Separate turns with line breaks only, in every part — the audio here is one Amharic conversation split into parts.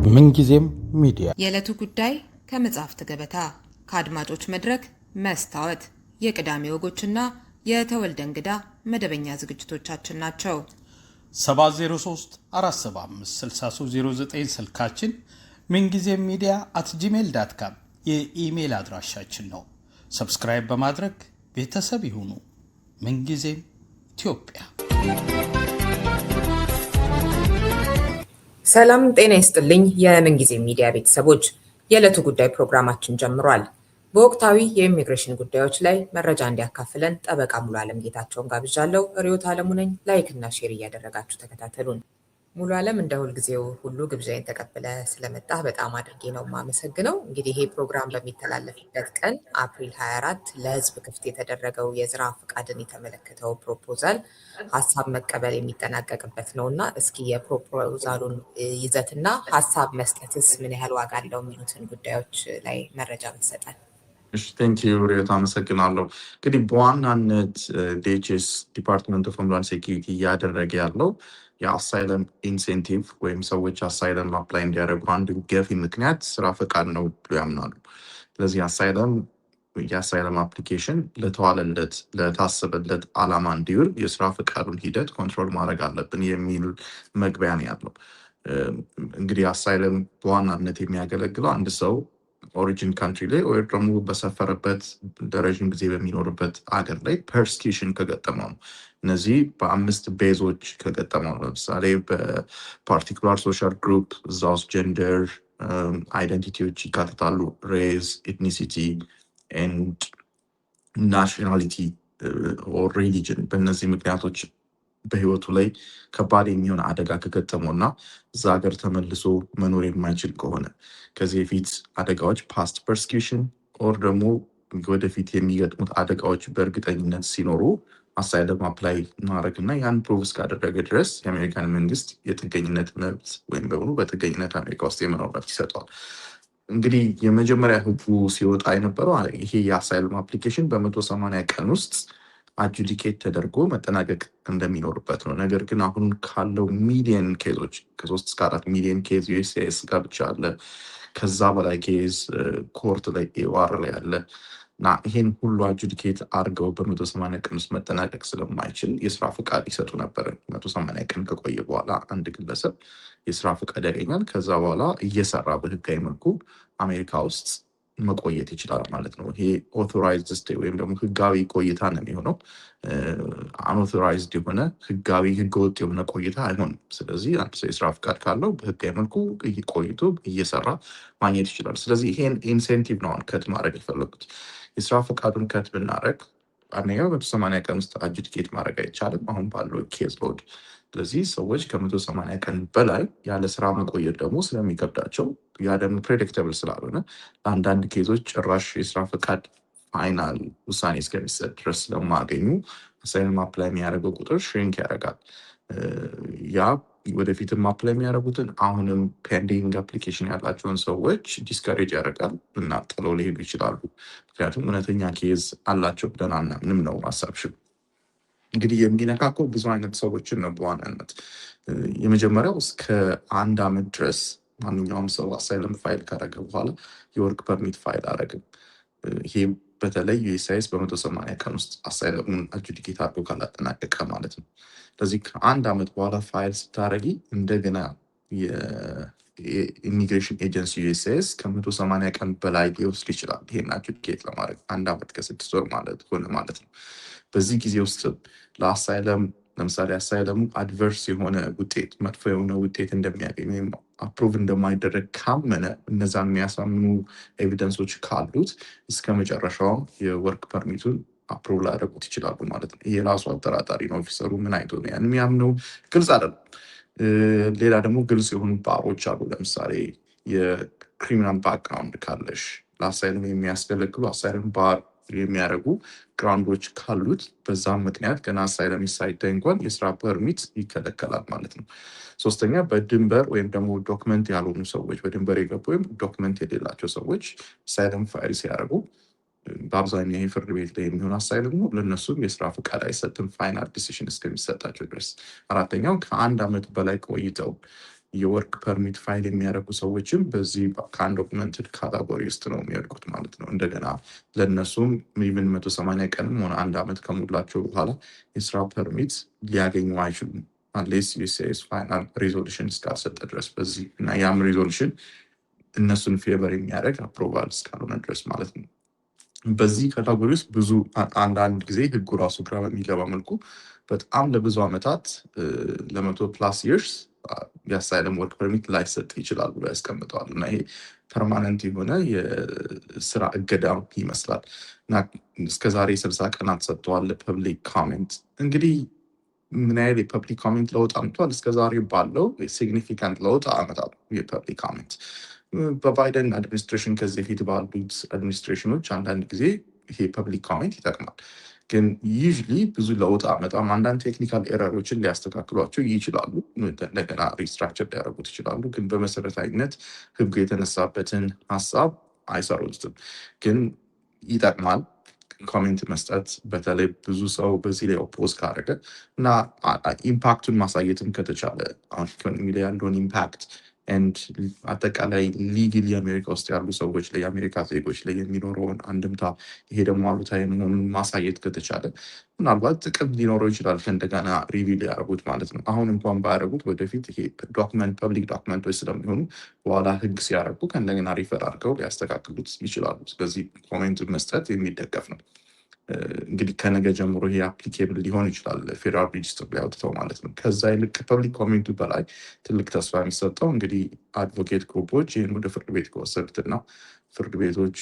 ምንጊዜም ሚዲያ
የዕለቱ ጉዳይ ከመጽሐፍት ገበታ ከአድማጮች መድረክ መስታወት የቅዳሜ ወጎችና የተወልደ እንግዳ መደበኛ ዝግጅቶቻችን ናቸው።
703 475 6309 ስልካችን፣ ምንጊዜም ሚዲያ @gmail.com የኢሜል አድራሻችን ነው። ሰብስክራይብ በማድረግ ቤተሰብ ይሁኑ። ምንጊዜም ኢትዮጵያ።
ሰላም ጤና ይስጥልኝ። የምንጊዜም ሚዲያ ቤተሰቦች የዕለቱ ጉዳይ ፕሮግራማችን ጀምሯል። በወቅታዊ የኢሚግሬሽን ጉዳዮች ላይ መረጃ እንዲያካፍለን ጠበቃ ሙሉ ዓለም ጌታቸውን ጋብዣለሁ። ርዕዮት ዓለሙ ነኝ። ላይክ እና ሼር እያደረጋችሁ ተከታተሉን። ሙሉ ዓለም እንደ ሁልጊዜው ሁሉ ግብዣይን ተቀብለ ስለመጣህ በጣም አድርጌ ነው የማመሰግነው። እንግዲህ ይሄ ፕሮግራም በሚተላለፍበት ቀን አፕሪል 24 ለህዝብ ክፍት የተደረገው የስራ ፈቃድን የተመለከተው ፕሮፖዛል ሀሳብ መቀበል የሚጠናቀቅበት ነው እና እስኪ የፕሮፖዛሉን ይዘትና ሀሳብ መስጠትስ ምን ያህል ዋጋ አለው የሚሉትን ጉዳዮች ላይ መረጃ ብትሰጠን።
ቴንኪዩ ርዕዮት፣ አመሰግናለሁ። እንግዲህ በዋናነት ዲኤችኤስ ዲፓርትመንት ኦፍ ሆምላንድ ሴኪሪቲ እያደረገ ያለው የአሳይለም ኢንሴንቲቭ ወይም ሰዎች አሳይለም አፕላይ እንዲያደርጉ አንዱ ገፊ ምክንያት ስራ ፈቃድ ነው ብሎ ያምናሉ። ስለዚህ የአሳይለም አፕሊኬሽን ለተዋለለት ለታሰበለት አላማ እንዲውል የስራ ፈቃዱን ሂደት ኮንትሮል ማድረግ አለብን የሚል መግቢያ ነው ያለው። እንግዲህ አሳይለም በዋናነት የሚያገለግለው አንድ ሰው ኦሪጂን ካንትሪ ላይ ወይ ደግሞ በሰፈረበት ለረዥም ጊዜ በሚኖርበት አገር ላይ ፐርሲኪውሽን ከገጠመው ነው። እነዚህ በ5 ቤዞች ከገጠመው ነው። ለምሳሌ በፓርቲኩላር ሶሻል ግሩፕ እዛ ውስጥ ጀንደር አይደንቲቲዎች ይካተታሉ። ሬዝ፣ ኤትኒሲቲ ኤንድ ናሽናሊቲ ኦር ሪሊጅን። በእነዚህ ምክንያቶች በህይወቱ ላይ ከባድ የሚሆን አደጋ ከገጠመው እና እዛ ሀገር ተመልሶ መኖር የማይችል ከሆነ ከዚህ በፊት አደጋዎች ፓስት ፐርሲኪውሽን ኦር ደግሞ ወደፊት የሚገጥሙት አደጋዎች በእርግጠኝነት ሲኖሩ አሳይለም አፕላይ ማድረግ እና ያን ፕሩቭ እስካደረገ ድረስ የአሜሪካን መንግስት የጥገኝነት መብት ወይም በሙሉ በጥገኝነት አሜሪካ ውስጥ የመኖር መብት ይሰጠዋል። እንግዲህ የመጀመሪያ ህጉ ሲወጣ የነበረው ይሄ የአሳይለም አፕሊኬሽን በ180 ቀን ውስጥ አጁዲኬት ተደርጎ መጠናቀቅ እንደሚኖርበት ነው። ነገር ግን አሁን ካለው ሚሊየን ኬዞች ከ3 እስከ 4 ሚሊየን ኬዝ ዩኤስሲአይኤስ ጋር ብቻ አለ። ከዛ በላይ ኬዝ ኮርት ላይ ኤዋር ላይ አለ እና ይሄን ሁሉ አጁዲኬት አድርገው በ180 ቀን ውስጥ መጠናቀቅ ስለማይችል የስራ ፈቃድ ይሰጡ ነበር። 180 ቀን ከቆየ በኋላ አንድ ግለሰብ የስራ ፈቃድ ያገኛል። ከዛ በኋላ እየሰራ በህጋዊ መልኩ አሜሪካ ውስጥ መቆየት ይችላል ማለት ነው። ይሄ ኦቶራይዝድ ስቴይ ወይም ደግሞ ህጋዊ ቆይታ ነው የሚሆነው። አንኦቶራይዝድ የሆነ ህገወጥ የሆነ ቆይታ አይሆንም። ስለዚህ አንድ ሰው የስራ ፍቃድ ካለው በህጋዊ መልኩ ቆይቶ እየሰራ ማግኘት ይችላል። ስለዚህ ይሄን ኢንሴንቲቭ ነው ከት ማድረግ የፈለጉት። የስራ ፈቃዱን ከት ብናደረግ አንደኛው በ180 ቀን ውስጥ አጁዲኬት ማድረግ አይቻልም አሁን ባለው ኬዝ ሎድ። ስለዚህ ሰዎች ከ180 ቀን በላይ ያለ ስራ መቆየት ደግሞ ስለሚከብዳቸው ያ ደግሞ ፕሬዲክተብል ስላልሆነ ለአንዳንድ ኬዞች ጭራሽ የስራ ፈቃድ ፋይናል ውሳኔ እስከሚሰጥ ድረስ ስለማገኙ አሳይለም አፕላይ የሚያደርገው ቁጥር ሽሪንክ ያደርጋል። ያ ወደፊትም አፕላይ የሚያደርጉትን አሁንም ፔንዲንግ አፕሊኬሽን ያላቸውን ሰዎች ዲስከሬጅ ያደርጋል እና ጥለው ሊሄዱ ይችላሉ። ምክንያቱም እውነተኛ ኬዝ አላቸው ብለን አናምንም ነው ሀሳብሽም። እንግዲህ የሚነካከው ብዙ አይነት ሰዎችን ነው። በዋናነት የመጀመሪያው እስከ 1 ዓመት ድረስ ማንኛውም ሰው አሳይለም ፋይል ካደረገ በኋላ የወርክ ፐርሚት ፋይል አደረግም። ይሄ በተለይ ዩኤስሲአይኤስ በ180 ቀን ውስጥ አሳይለሙን አጁዲኬት አድርጎ ካላጠናቀቀ ማለት ነው። ስለዚህ ከ1 ዓመት በኋላ ፋይል ስታደረጊ እንደገና የኢሚግሬሽን ኤጀንሲ ዩኤስሲአይኤስ ከ180 ቀን በላይ ሊወስድ ይችላል ይሄን አጁዲኬት ለማድረግ 1 ዓመት ከ6 ወር ማለት ነው። በዚህ ጊዜ ውስጥ ለአሳይለም ለምሳሌ አሳይለሙ አድቨርስ የሆነ ውጤት መጥፎ የሆነ ውጤት እንደሚያገኝ ወይም አፕሩቭ እንደማይደረግ ካመነ እነዛን የሚያሳምኑ ኤቪደንሶች ካሉት እስከ መጨረሻው የወርክ ፐርሚቱን አፕሩቭ ላያደርጉት ይችላሉ ማለት ነው። ይሄ ራሱ አጠራጣሪ ነው። ኦፊሰሩ ምን አይቶ ነው ያን የሚያምነው? ግልጽ አይደለም። ሌላ ደግሞ ግልጽ የሆኑ ባሮች አሉ። ለምሳሌ የክሪሚናል ባክግራውንድ ካለሽ ለአሳይለም የሚያስገለግሉ አሳይለም ባር የሚያደርጉ ግራውንዶች ካሉት በዛም ምክንያት ገና አሳይለም ሳይታይ እንኳን የስራ ፐርሚት ይከለከላል ማለት ነው። ሶስተኛ በድንበር ወይም ደግሞ ዶክመንት ያልሆኑ ሰዎች በድንበር የገቡ ወይም ዶክመንት የሌላቸው ሰዎች አሳይለም ፋይል ሲያደርጉ በአብዛኛው የፍርድ ቤት ላይ የሚሆን አሳይለም ነው። ለእነሱም የስራ ፈቃድ አይሰጥም ፋይናል ዲሲሽን እስከሚሰጣቸው ድረስ። አራተኛው ከ1 ዓመት በላይ ቆይተው የወርክ ፐርሚት ፋይል የሚያደርጉ ሰዎችም በዚህ ከአንዶክመንትድ ካታጎሪ ውስጥ ነው የሚወድቁት ማለት ነው። እንደገና ለእነሱም ኢቭን 180 ቀንም ሆነ 1 ዓመት ከሞላቸው በኋላ የስራ ፐርሚት ሊያገኙ አይችሉም አንሌስ ዩኤስሲአይኤስ ፋይናል ሪዞሉሽን እስካልሰጠ ድረስ በዚህ እና ያም ሪዞሉሽን እነሱን ፌቨር የሚያደርግ አፕሮቫል እስካልሆነ ድረስ ማለት ነው። በዚህ ካታጎሪ ውስጥ ብዙ አንዳንድ ጊዜ ህጉ ራሱ ግራ በሚገባ መልኩ በጣም ለብዙ ዓመታት ለ100+ ይርስ የአሳይለም ወርክ ፐርሚት ላይሰጥ ይችላል ብሎ ያስቀምጠዋል እና ይሄ ፐርማነንት የሆነ የስራ እገዳ ይመስላል እና እስከዛሬ 60 ቀናት ሰጥተዋል ለፐብሊክ ኮሜንት። እንግዲህ ምን ያህል የፐብሊክ ኮሜንት ለውጥ አምጥቷል? እስከዛሬ ባለው ሲግኒፊካንት ለውጥ አመጣል የፐብሊክ ኮሜንት በባይደን አድሚኒስትሬሽን ከዚህ ፊት ባሉት አድሚኒስትሬሽኖች አንዳንድ ጊዜ ይሄ ፐብሊክ ኮሜንት ይጠቅማል፣ ግን ዩዥሊ ብዙ ለውጥ አመጣም። አንዳንድ ቴክኒካል ኤረሮችን ሊያስተካክሏቸው ይችላሉ፣ እንደገና ሪስትራክቸር ሊያደርጉት ይችላሉ፣ ግን በመሰረታዊነት ህጉ የተነሳበትን ሀሳብ አይሰሩትም። ግን ይጠቅማል ኮሜንት መስጠት፣ በተለይ ብዙ ሰው በዚህ ላይ ኦፖዝ ካደረገ እና ኢምፓክቱን ማሳየትም ከተቻለ አሁን ኢኮኖሚ ላይ ያለውን ኢምፓክት ኤንድ አጠቃላይ ሊግል የአሜሪካ ውስጥ ያሉ ሰዎች ላይ የአሜሪካ ዜጎች ላይ የሚኖረውን አንድምታ ይሄ ደግሞ አሉታዊ መሆኑን ማሳየት ከተቻለ ምናልባት ጥቅም ሊኖረው ይችላል ከእንደገና ሪቪል ያደርጉት ማለት ነው። አሁን እንኳን ባያደርጉት ወደፊት ይሄ ዶክመንት ፐብሊክ ዶክመንቶች ስለሚሆኑ በኋላ ህግ ሲያደርጉ ከእንደገና ሪፈር አድርገው ሊያስተካክሉት ይችላሉ። ስለዚህ ኮሜንት መስጠት የሚደገፍ ነው። እንግዲህ ከነገ ጀምሮ ይሄ አፕሊኬብል ሊሆን ይችላል ፌዴራል ሬጅስተር ላይ አውጥተው ማለት ነው። ከዛ ይልቅ ፐብሊክ ኮሜንቱ በላይ ትልቅ ተስፋ የሚሰጠው እንግዲህ አድቮኬት ግሩፖች ይህን ወደ ፍርድ ቤት ከወሰዱትና ፍርድ ቤቶች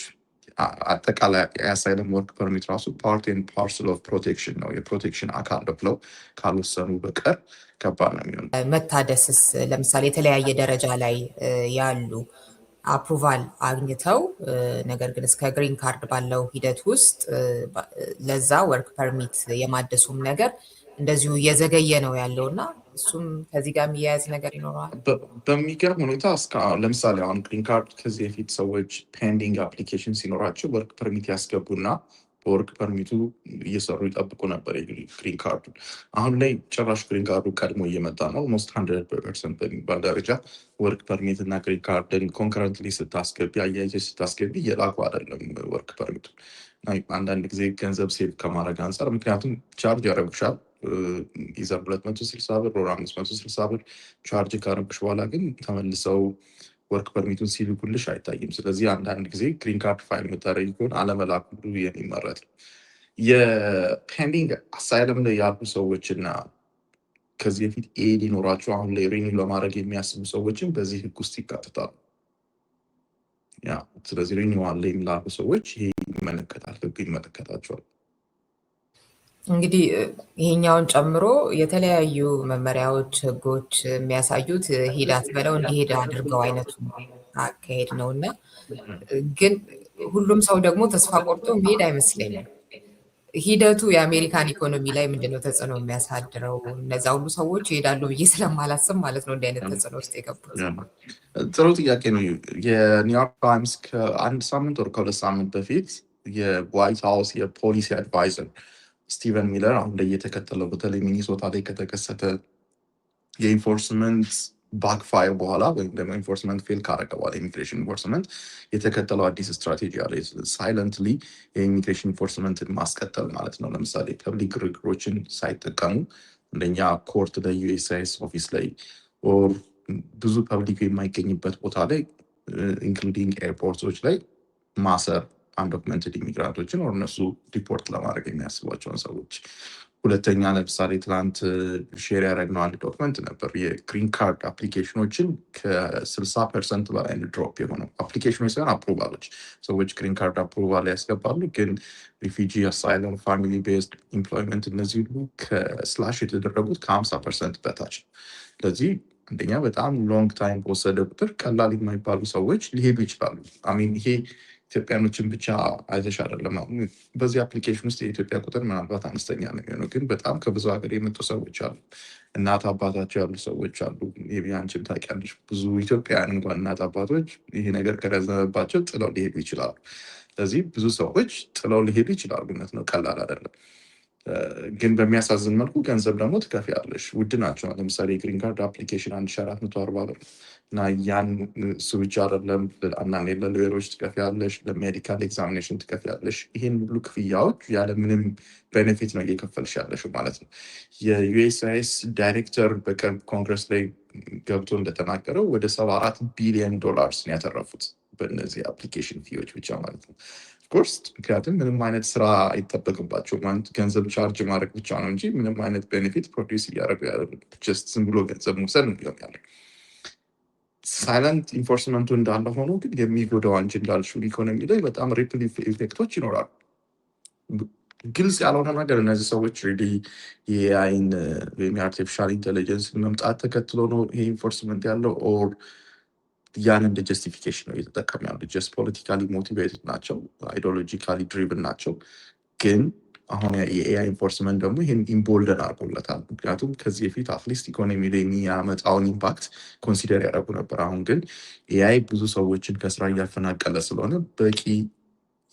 አጠቃላይ የአሳይለም ወርክ ፐርሚት ራሱ ፓርት ኤንድ ፓርሰል ኦፍ ፕሮቴክሽን ነው የፕሮቴክሽን አካል ብለው ካልወሰኑ በቀር ከባድ ነው የሚሆነው።
መታደስስ ለምሳሌ የተለያየ ደረጃ ላይ ያሉ አፕሩቫል አግኝተው ነገር ግን እስከ ግሪን ካርድ ባለው ሂደት ውስጥ ለዛ ወርክ ፐርሚት የማደሱም ነገር እንደዚሁ እየዘገየ ነው ያለው እና እሱም ከዚህ ጋር የሚያያዝ ነገር ይኖረዋል።
በሚገርም ሁኔታ ለምሳሌ አሁን ግሪን ካርድ ከዚህ በፊት ሰዎች ፔንዲንግ አፕሊኬሽን ሲኖራቸው ወርክ ፐርሚት ያስገቡና በወርክ ፐርሚቱ እየሰሩ ይጠብቁ ነበር የግሪን ካርዱ። አሁን ላይ ጭራሽ ግሪን ካርዱ ቀድሞ እየመጣ ነው። ኦልሞስት 100% በሚባል ደረጃ ወርክ ፐርሚት እና ግሪን ካርድን ኮንከረንትሊ ስታስገቢ አያይዘሽ ስታስገቢ እየላኩ አይደለም ወርክ ፐርሚቱ። አንዳንድ ጊዜ ገንዘብ ሴቭ ከማድረግ አንጻር ምክንያቱም ቻርጅ ያደረጉሻል ይዘር 260 ብር ወር 560 ብር ቻርጅ ካረጉሽ በኋላ ግን ተመልሰው ወርክ ፐርሚቱን ሲልኩልሽ አይታይም። ስለዚህ አንዳንድ ጊዜ ግሪን ካርድ ፋይል የምታደርጊ ከሆነ አለመላክ ሁሉ የሚመረጥ ነው። የፔንዲንግ አሳይለም ላይ ያሉ ሰዎችና ከዚህ በፊት ኤድ ይኖራቸው አሁን ላይ ሪኒው ለማድረግ የሚያስቡ ሰዎችን በዚህ ህግ ውስጥ ይካተታሉ። ስለዚህ ሪኒዋል ላይ ላሉ ሰዎች ይሄ ይመለከታል፣ ህግ ይመለከታቸዋል።
እንግዲህ ይሄኛውን ጨምሮ የተለያዩ መመሪያዎች፣ ህጎች የሚያሳዩት ሂዳት በለው እንዲሄድ አድርገው አይነቱ አካሄድ ነው እና ግን ሁሉም ሰው ደግሞ ተስፋ ቆርጦ መሄድ አይመስለኝም። ሂደቱ የአሜሪካን ኢኮኖሚ ላይ ምንድነው ተጽዕኖ የሚያሳድረው? እነዛ ሁሉ ሰዎች ይሄዳሉ ብዬ ስለማላስብ ማለት ነው እንዲህ አይነት ተጽዕኖ ውስጥ የገቡት።
ጥሩ ጥያቄ ነው። የኒውዮርክ ታይምስ ከ1 ሳምንት ወር ከ2 ሳምንት በፊት የዋይት ሃውስ የፖሊሲ አድቫይዘር ስቲቨን ሚለር አሁን ላይ የተከተለው በተለይ ሚኒሶታ ላይ ከተከሰተ የኢንፎርስመንት ባክፋየር በኋላ ወይም ደግሞ ኢንፎርስመንት ፌል ካረገ በኋላ ኢሚግሬሽን ኢንፎርስመንት የተከተለው አዲስ ስትራቴጂ አለ። ሳይለንትሊ የኢሚግሬሽን ኢንፎርስመንትን ማስቀጠል ማለት ነው። ለምሳሌ ፐብሊክ ግርግሮችን ሳይጠቀሙ እንደኛ ኮርት ላይ ዩኤስሲአይኤስ ኦፊስ ላይ ኦር ብዙ ፐብሊክ የማይገኝበት ቦታ ላይ ኢንክሉዲንግ ኤርፖርቶች ላይ ማሰር አንዶክመንትድ ኢሚግራንቶችን ወር እነሱ ሪፖርት ለማድረግ የሚያስቧቸውን ሰዎች። ሁለተኛ ለምሳሌ ትናንት ሼር ያደረግነው አንድ ዶክመንት ነበር። የግሪን ካርድ አፕሊኬሽኖችን ከ60% በላይ ድሮፕ የሆነው አፕሊኬሽኖች ሳይሆን አፕሩቫሎች። ሰዎች ግሪን ካርድ አፕሩቫል ያስገባሉ፣ ግን ሪፊጂ፣ አሳይለም፣ ፋሚሊ ቤዝድ ኤምፕሎይመንት እነዚህ ሁሉ ከስላሽ የተደረጉት ከ50% በታች። ስለዚህ አንደኛ በጣም ሎንግ ታይም በወሰደ ቁጥር ቀላል የማይባሉ ሰዎች ሊሄዱ ይችላሉ። አሚን ይሄ ኢትዮጵያኖችን ብቻ አይተሽ አይደለም። አሁን በዚህ አፕሊኬሽን ውስጥ የኢትዮጵያ ቁጥር ምናልባት አነስተኛ ነው የሚሆነው፣ ግን በጣም ከብዙ ሀገር የመጡ ሰዎች አሉ። እናት አባታቸው ያሉ ሰዎች አሉ። አንቺም ታውቂያለሽ፣ ብዙ ኢትዮጵያውያን እንኳን እናት አባቶች ይሄ ነገር ከረዘመባቸው ጥለው ሊሄዱ ይችላሉ። ስለዚህ ብዙ ሰዎች ጥለው ሊሄዱ ይችላሉ። እውነት ነው፣ ቀላል አይደለም። ግን በሚያሳዝን መልኩ ገንዘብ ደግሞ ትከፍያለሽ፣ ውድ ናቸው። ለምሳሌ የግሪን ካርድ አፕሊኬሽን 1440 ብር እና ያን እሱ ብቻ አይደለም፣ አንዳንዴ ለሎየሮች ትከፍያለሽ፣ ለሜዲካል ኤግዛሚኔሽን ትከፍያለሽ። ይህን ሁሉ ክፍያዎች ያለ ምንም ቤኔፊት ነው እየከፈልሽ ያለሽ ማለት ነው። የዩኤስአይኤስ ዳይሬክተር በቅርብ ኮንግረስ ላይ ገብቶ እንደተናገረው ወደ 74 ቢሊዮን ዶላርስ ነው ያተረፉት በእነዚህ አፕሊኬሽን ፊዎች ብቻ ማለት ነው። ኦፍኮርስ ምክንያቱም ምንም አይነት ስራ አይጠበቅባቸውም፣ ገንዘብ ቻርጅ ማድረግ ብቻ ነው እንጂ ምንም አይነት ቤኔፊት ፕሮዲውስ እያደረጉ ያለ ጀስት ዝም ብሎ ገንዘብ መውሰድ ነው ሊሆን ያለ። ሳይለንት ኢንፎርስመንቱ እንዳለ ሆኖ ግን የሚጎዳው አንቺ እንዳልሽው ኢኮኖሚ ላይ በጣም ሪፕል ኢፌክቶች ይኖራሉ። ግልጽ ያልሆነ ነገር እነዚህ ሰዎች ሪሊ የአይን ወይም የአርቲፊሻል ኢንቴሊጀንስ መምጣት ተከትሎ ነው ይሄ ኢንፎርስመንት ያለው ኦር ያን እንደ ጀስቲፊኬሽን ነው እየተጠቀሙ ያሉ። ጀስት ፖለቲካሊ ሞቲቬትድ ናቸው፣ አይዲዮሎጂካሊ ድሪቭን ናቸው። ግን አሁን የኤአይ ኢንፎርስመንት ደግሞ ይህን ኢምቦልደን አድርጎለታል። ምክንያቱም ከዚህ በፊት አትሊስት ኢኮኖሚ ላይ የሚያመጣውን ኢምፓክት ኮንሲደር ያደረጉ ነበር። አሁን ግን ኤአይ ብዙ ሰዎችን ከስራ እያፈናቀለ ስለሆነ በቂ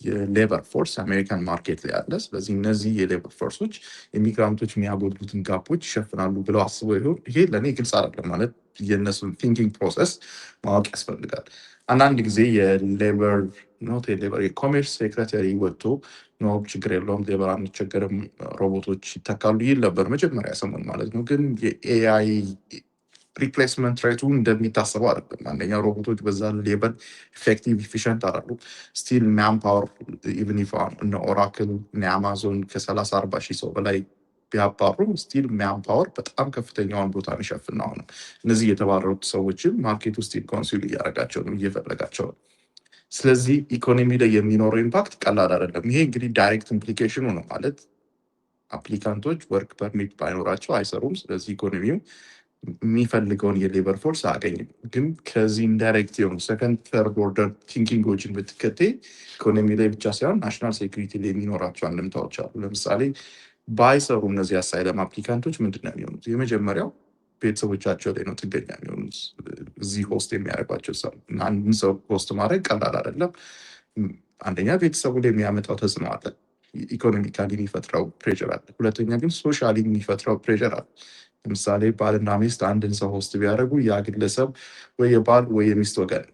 የሌበር ፎርስ አሜሪካን ማርኬት ላይ አለ። ስለዚህ እነዚህ የሌበር ፎርሶች ኢሚግራንቶች የሚያጎድሉትን ጋፖች ይሸፍናሉ ብለው አስበው ይሆን? ይሄ ለእኔ ግልጽ አይደለም። ማለት የእነሱን ቲንኪንግ ፕሮሰስ ማወቅ ያስፈልጋል። አንዳንድ ጊዜ የሌበር የኮሜርስ ሴክሬታሪ ወጥቶ ኖ ችግር የለውም ሌበር አንቸገርም ሮቦቶች ይተካሉ ይል ነበር መጀመሪያ ሰሞን ማለት ነው። ግን የኤአይ ሪፕሌስመንት ሬቱ እንደሚታሰበው አይደለም። አንደኛ ሮቦቶች በዛ ሌበር ኢፌክቲቭ ኢፊሽንት አሉ። ስቲል ማን ፓወር ኢቨን ኢፍ እነ ኦራክል እነ አማዞን ከ30-40 ሺህ ሰው በላይ ቢያባሩ ስቲል ማን ፓወር በጣም ከፍተኛውን ቦታ የሚሸፍን ነው። እነዚህ የተባረሩት ሰዎችም ማርኬት ውስጥ ኮንሱል እያደረጋቸው ነው፣ እየፈለጋቸው ነው። ስለዚህ ኢኮኖሚ ላይ የሚኖረው ኢምፓክት ቀላል አይደለም። ይሄ እንግዲህ ዳይሬክት ኢምፕሊኬሽኑ ነው። ማለት አፕሊካንቶች ወርክ ፐርሚት ባይኖራቸው አይሰሩም። ስለዚህ ኢኮኖሚው የሚፈልገውን የሌበር ፎርስ አያገኝም። ግን ከዚህ ኢንዳይሬክት የሆኑ ሰከንድ ተርድ ኦርደር ቲንኪንጎችን ብትከተይ ኢኮኖሚ ላይ ብቻ ሳይሆን ናሽናል ሴኩሪቲ ላይ የሚኖራቸው አንድምታዎች አሉ። ለምሳሌ ባይሰሩ እነዚህ አሳይለም አፕሊካንቶች ምንድን ነው የሚሆኑት? የመጀመሪያው ቤተሰቦቻቸው ላይ ነው ጥገኛ የሚሆኑት። እዚህ ሆስት የሚያደርጓቸው ሰው አንድን ሰው ሆስት ማድረግ ቀላል አይደለም። አንደኛ ቤተሰቡ ላይ የሚያመጣው ተጽዕኖ አለ፣ ኢኮኖሚካሊ የሚፈጥረው ፕሬር አለ። ሁለተኛ ግን ሶሻሊ የሚፈጥረው ፕሬር አለ። ለምሳሌ ባልና ሚስት አንድን ሰው ሆስት ቢያደርጉ ያ ግለሰብ ወይ የባል ወይ የሚስት ወገን።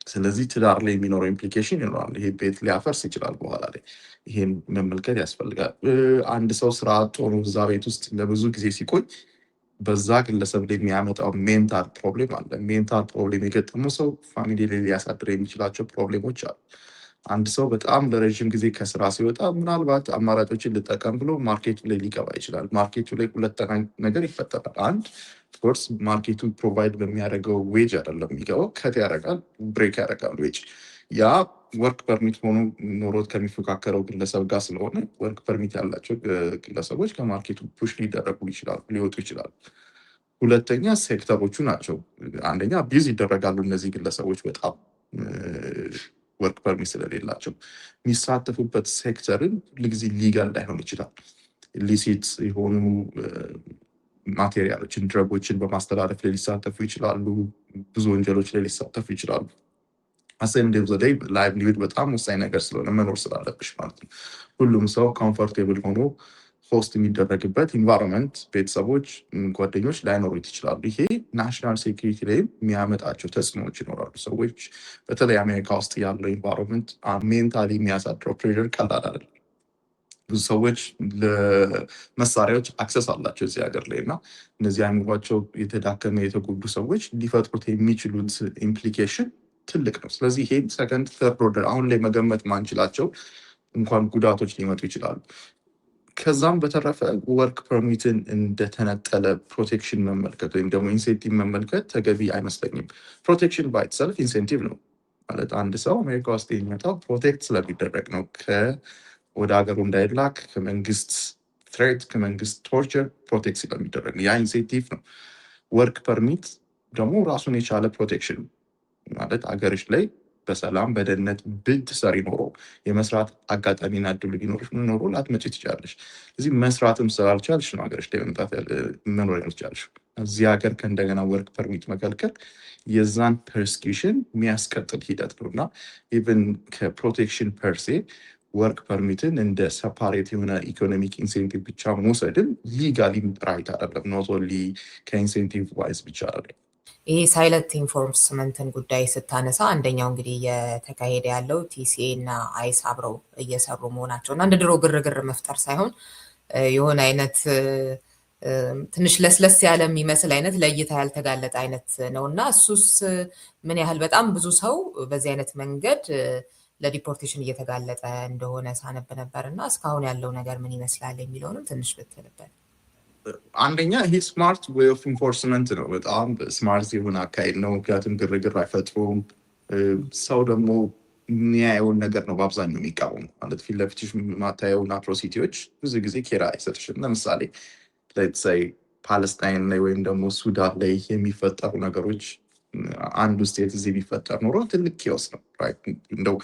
ስለዚህ ትዳር ላይ የሚኖረው ኢምፕሊኬሽን ይኖራል። ይሄ ቤት ሊያፈርስ ይችላል በኋላ ላይ። ይሄን መመልከት ያስፈልጋል። አንድ ሰው ስራ አጥ ሆኖ እዛ ቤት ውስጥ ለብዙ ጊዜ ሲቆይ በዛ ግለሰብ ላይ የሚያመጣው ሜንታል ፕሮብሌም አለ። ሜንታል ፕሮብሌም የገጠመው ሰው ፋሚሊ ላይ ሊያሳድር የሚችላቸው ፕሮብሌሞች አሉ። አንድ ሰው በጣም ለረዥም ጊዜ ከስራ ሲወጣ ምናልባት አማራጮችን ልጠቀም ብሎ ማርኬቱ ላይ ሊገባ ይችላል። ማርኬቱ ላይ ሁለት ነገር ይፈጠራል። አንድ ኦፍኮርስ ማርኬቱ ፕሮቫይድ በሚያደርገው ዌጅ አይደለም የሚገባው፣ ከት ያደርጋል፣ ብሬክ ያደርጋል ዌጅ። ያ ወርክ ፐርሚት ሆኖ ኖሮት ከሚፎካከረው ግለሰብ ጋር ስለሆነ ወርክ ፐርሚት ያላቸው ግለሰቦች ከማርኬቱ ፑሽ ሊደረጉ ይችላሉ፣ ሊወጡ ይችላሉ። ሁለተኛ ሴክተሮቹ ናቸው። አንደኛ ቢዝ ይደረጋሉ እነዚህ ግለሰቦች በጣም ወርክ ፐርሚት ስለሌላቸው። የሚሳተፉበት ሴክተርን ሁልጊዜ ሊጋል ላይሆን ይችላል። ሊሲት የሆኑ ማቴሪያሎችን ድረጎችን በማስተላለፍ ላይ ሊሳተፉ ይችላሉ። ብዙ ወንጀሎች ላይ ሊሳተፉ ይችላሉ። አሰንዴም ዘዴይ ላይቭሊሁድ በጣም ወሳኝ ነገር ስለሆነ መኖር ስላለብሽ ማለት ነው። ሁሉም ሰው ኮምፎርቴብል ሆኖ ሆስት የሚደረግበት ኢንቫይሮንመንት ቤተሰቦች፣ ጓደኞች ላይኖሩት ይችላሉ። ይሄ ናሽናል ሴኩሪቲ ላይ የሚያመጣቸው ተጽዕኖዎች ይኖራሉ። ሰዎች በተለይ አሜሪካ ውስጥ ያለው ኢንቫይሮንመንት ሜንታሊ የሚያሳድረው ፕሬር ቀላል አይደለም። ብዙ ሰዎች ለመሳሪያዎች አክሰስ አላቸው እዚህ ሀገር ላይ እና እነዚህ አእምሯቸው የተዳከመ የተጎዱ ሰዎች ሊፈጥሩት የሚችሉት ኢምፕሊኬሽን ትልቅ ነው። ስለዚህ ይሄ ሰከንድ ተርድ ኦርደር አሁን ላይ መገመት ማንችላቸው እንኳን ጉዳቶች ሊመጡ ይችላሉ። ከዛም በተረፈ ወርክ ፐርሚትን እንደተነጠለ ፕሮቴክሽን መመልከት ወይም ደግሞ ኢንሴንቲቭ መመልከት ተገቢ አይመስለኝም። ፕሮቴክሽን ባይትሰልፍ ኢንሴንቲቭ ነው ማለት አንድ ሰው አሜሪካ ውስጥ የሚመጣው ፕሮቴክት ስለሚደረግ ነው። ወደ ሀገሩ እንዳይላክ ከመንግስት ትሬት ከመንግስት ቶርቸር ፕሮቴክት ስለሚደረግ ያ ኢንሴንቲቭ ነው። ወርክ ፐርሚት ደግሞ ራሱን የቻለ ፕሮቴክሽን ማለት አገርሽ ላይ በሰላም በደህንነት ብትሰሪ ኖሮ የመስራት አጋጣሚና እድሉ ቢኖርሽ ኖሮ ላትመጪ ትችላለሽ። እዚህ መስራትም ስላልቻልሽ ነው ሀገርሽ ላይ መምጣት መኖር ያልቻልሽ። እዚህ ሀገር ከእንደገና ወርክ ፐርሚት መከልከል የዛን ፐርስኪውሽን የሚያስቀጥል ሂደት ነው እና ኢቨን ከፕሮቴክሽን ፐርሴ ወርክ ፐርሚትን እንደ ሰፓሬት የሆነ ኢኮኖሚክ ኢንሴንቲቭ ብቻ መውሰድን ሊጋሊ ራይት አይደለም። ኖት ኦንሊ ከኢንሴንቲቭ ዋይዝ ብቻ አይደለም።
ይሄ ሳይለንት ኢንፎርስመንትን ጉዳይ ስታነሳ አንደኛው እንግዲህ እየተካሄደ ያለው ቲሲኤ እና አይስ አብረው እየሰሩ መሆናቸው እና እንደ ድሮ ግርግር መፍጠር ሳይሆን የሆነ አይነት ትንሽ ለስለስ ያለ የሚመስል አይነት ለእይታ ያልተጋለጠ አይነት ነው እና እሱስ ምን ያህል በጣም ብዙ ሰው በዚህ አይነት መንገድ ለዲፖርቴሽን እየተጋለጠ እንደሆነ ሳነብ ነበር እና እስካሁን ያለው ነገር ምን ይመስላል የሚለውንም ትንሽ ብትልበት።
አንደኛ ይሄ ስማርት ዌይ ኦፍ ኢንፎርስመንት ነው። በጣም ስማርት የሆነ አካሄድ ነው። ምክንያቱም ግርግር አይፈጥሩም። ሰው ደግሞ የሚያየውን ነገር ነው በአብዛኛው የሚቃወሙ። ማለት ፊት ለፊትሽ የማታየውን አትሮሲቲዎች ብዙ ጊዜ ኬራ አይሰጥሽም። ለምሳሌ ፓለስታይን ላይ ወይም ደግሞ ሱዳን ላይ የሚፈጠሩ ነገሮች አንዱ ስቴት እዚህ ቢፈጠር ኖሮ ትልቅ ኪዮስ ነው። እንደው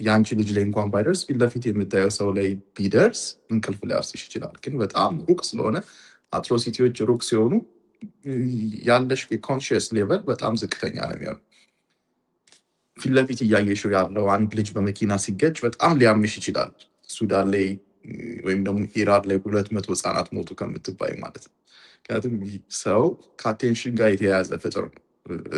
የአንቺ ልጅ ላይ እንኳን ባይደርስ ፊት ለፊት የምታየው ሰው ላይ ቢደርስ እንቅልፍ ሊያርስሽ ይችላል። ግን በጣም ሩቅ ስለሆነ አትሮሲቲዎች ሩቅ ሲሆኑ ያለሽ የኮንሽስ ሌቨል በጣም ዝቅተኛ ነው የሚሆነው። ፊት ለፊት እያየሽው ያለው አንድ ልጅ በመኪና ሲገጭ በጣም ሊያምሽ ይችላል። ሱዳን ላይ ወይም ደግሞ ኢራን ላይ 200 ህጻናት ሞቱ ከምትባይ ማለት ነው። ምክንያቱም ሰው ከአቴንሽን ጋር የተያያዘ ፍጥር ነው።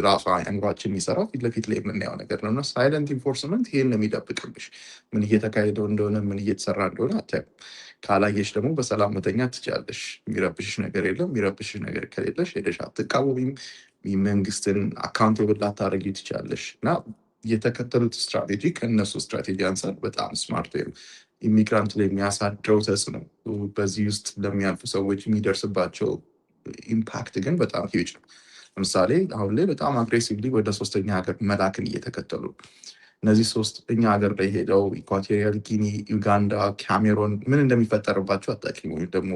ራሷ አእምሯችን የሚሰራው ፊት ለፊት ላይ የምናየው ነገር ነው እና ሳይለንት ኢንፎርስመንት ይህን ነው የሚጠብቅብሽ። ምን እየተካሄደው እንደሆነ ምን እየተሰራ እንደሆነ አታይም። ካላየሽ ደግሞ በሰላም መተኛት ትችያለሽ። የሚረብሽሽ ነገር የለም። የሚረብሽሽ ነገር ከሌለሽ ሄደሽ አትቃወሚም። መንግስትን አካውንቴብል ላታደርጊ ትችያለሽ። እና የተከተሉት ስትራቴጂ ከእነሱ ስትራቴጂ አንጻር በጣም ስማርት ወይም ኢሚግራንት ላይ የሚያሳድረው ተጽዕኖ፣ በዚህ ውስጥ ለሚያልፉ ሰዎች የሚደርስባቸው ኢምፓክት ግን በጣም ሂውጅ ነው። ለምሳሌ አሁን ላይ በጣም አግሬሲቭሊ ወደ 3ኛ ሀገር መላክን እየተከተሉ እነዚህ 3ኛ ሀገር ላይ ሄደው ኢኳቶሪያል ጊኒ፣ ዩጋንዳ፣ ካሜሮን ምን እንደሚፈጠርባቸው አታውቂም። ወይም ደግሞ